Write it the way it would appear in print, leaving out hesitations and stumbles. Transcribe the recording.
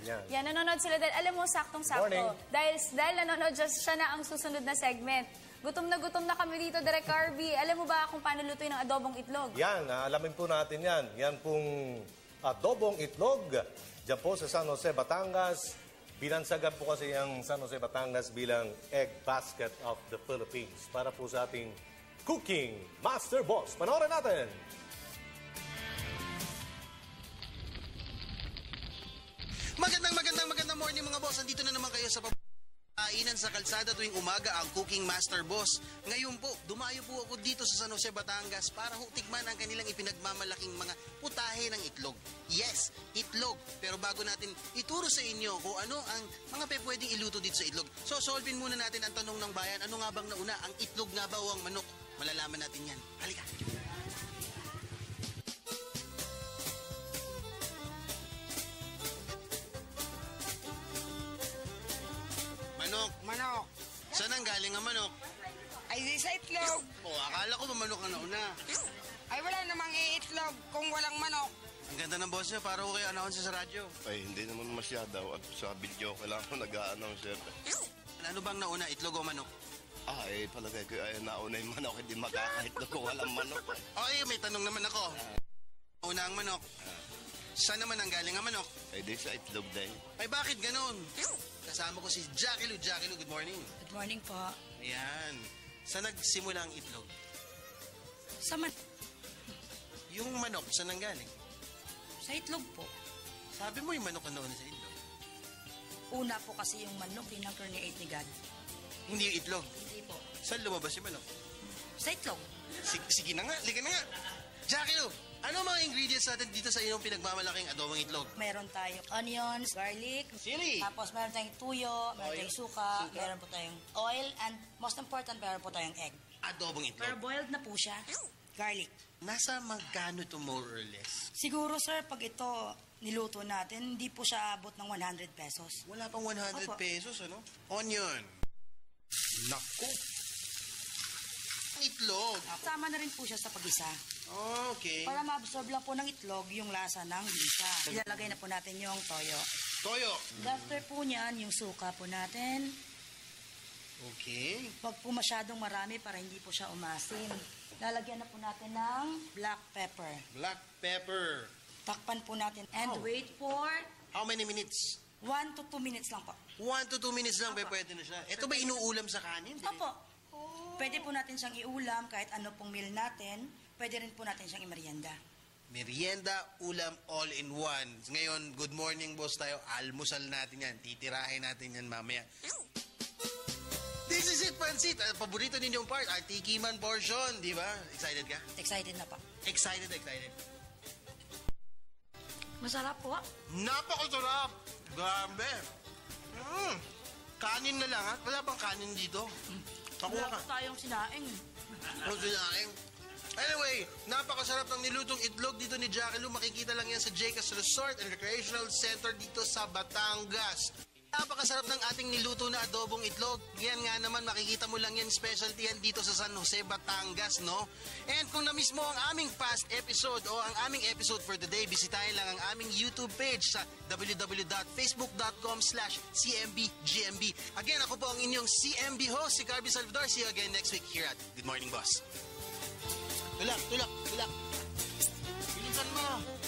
Yan, nanonood sila dahil, alam mo, saktong-sakto. Dahil nanonood siya na ang susunod na segment. Gutom na kami dito, Direk Carby. Alam mo ba kung paano lutuin ang adobong itlog? Yan, alamin po natin yan. Yan pong adobong itlog. Diyan po sa San Jose, Batangas. Binansagan po kasi ang San Jose, Batangas bilang Egg Basket of the Philippines. Para po sa ating Cooking Master Boss. Panoorin natin! Magandang morning mga boss. Andito na naman kayo sa kainan sa kalsada tuwing umaga ang Cooking Master Boss. Ngayon po, dumayo po ako dito sa San Jose, Batangas para tikman ang kanilang ipinagmamalaking mga putahe ng itlog. Yes, itlog. Pero bago natin ituro sa inyo kung ano ang mga pwedeng iluto dito sa itlog. So, solvin muna natin ang tanong ng bayan. Ano nga bang nauna? Ang itlog nga ba o ang manok? Malalaman natin yan. Halika. Manok. Saan ang galing ang manok? Ay, di sa itlog. Akala ko ba manok ang nauna? Ay, wala namang iitlog kung walang manok. Ang ganda ng boss niya, para ko kayo announce sa radyo. Ay, hindi naman masyado. At sa video, kailangan ko nag-a-announce. Ano bang nauna, itlog o manok? Palagay ko ay nauna yung manok. Hindi magkakaitlog kung walang manok. Okay, may tanong naman ako. Una ang manok. Saan naman ang galing ang manok? Ay, di sa itlog din. Ay, bakit ganon? Kasama ko si Jackie Lu. Jackie Lu, good morning. Good morning po. Ayan. Saan nagsimula ang itlog? Sa Yung manok, saan ang galing? Sa itlog po. Sabi mo yung manok ang nauna sa itlog. Una po kasi yung manok, pinag-create ni God. Hindi yung itlog? Hindi po. Saan lumabas yung manok? Sa itlog. Sige na nga, liga na nga. Jackie Lu, ano mga ingredients natin dito sa iyong pinagmamalaking adobong itlog? Meron tayong onions, garlic, Sili. tapos meron tayong tuyo, meron tayong suka, meron po tayong oil, and most important, meron po tayong egg. Adobong Pero itlog. boiled na po siya. Garlic. Nasa magkano to more or less? Siguro, sir, pag ito niluto natin, hindi po siya abot ng 100 pesos. Wala pang 100 Opo. pesos, ano? Onion. Naku. Itlog. Sama na rin po siya sa pag-isa. Okay. Para ma-absorb lang po ng itlog yung lasa ng bisa. Ilalagay na po natin yung toyo. Toyo. After po niyan, yung suka po natin. Okay. Huwag po masyadong marami para hindi po siya umasim. Lalagyan na po natin ng black pepper. Black pepper. Takpan po natin and wait for How many minutes? 1 to 2 minutes lang po. 1 to 2 minutes lang, pwede na siya. Ito ba inuulam sa kanin? Opo. Pwede po natin siyang iulam kahit ano pong meal natin. Pwede rin po natin siyang imerienda. Merienda, ulam, all in one. Ngayon, good morning boss tayo. Almusal natin yan. Titirahin natin yan mamaya. This is it, Pansit. Paborito ninyong part, ang tikiman portion, di ba? Excited ka? Excited na po. Excited. Masarap po. Napakasarap! Grabe! Kanin na lang, ha? Wala bang kanin dito? Wala po tayong sinaing. Anyway, napakasarap ng nilutong itlog dito ni Jackie Lu. Makikita lang yan sa Jacob's Resort and Recreational Center dito sa Batangas. Napakasarap ng ating niluto na adobong itlog. Yan nga naman, makikita mo lang yan, specialty yan dito sa San Jose, Batangas, no? And kung na-miss mo ang aming past episode o ang aming episode for today, bisitahin lang ang aming YouTube page sa www.facebook.com/cmbgmb. Again, ako po ang inyong CMB host, si Carby Salvador. See you again next week here at Good Morning Boss. Tulak. Bilisan mo.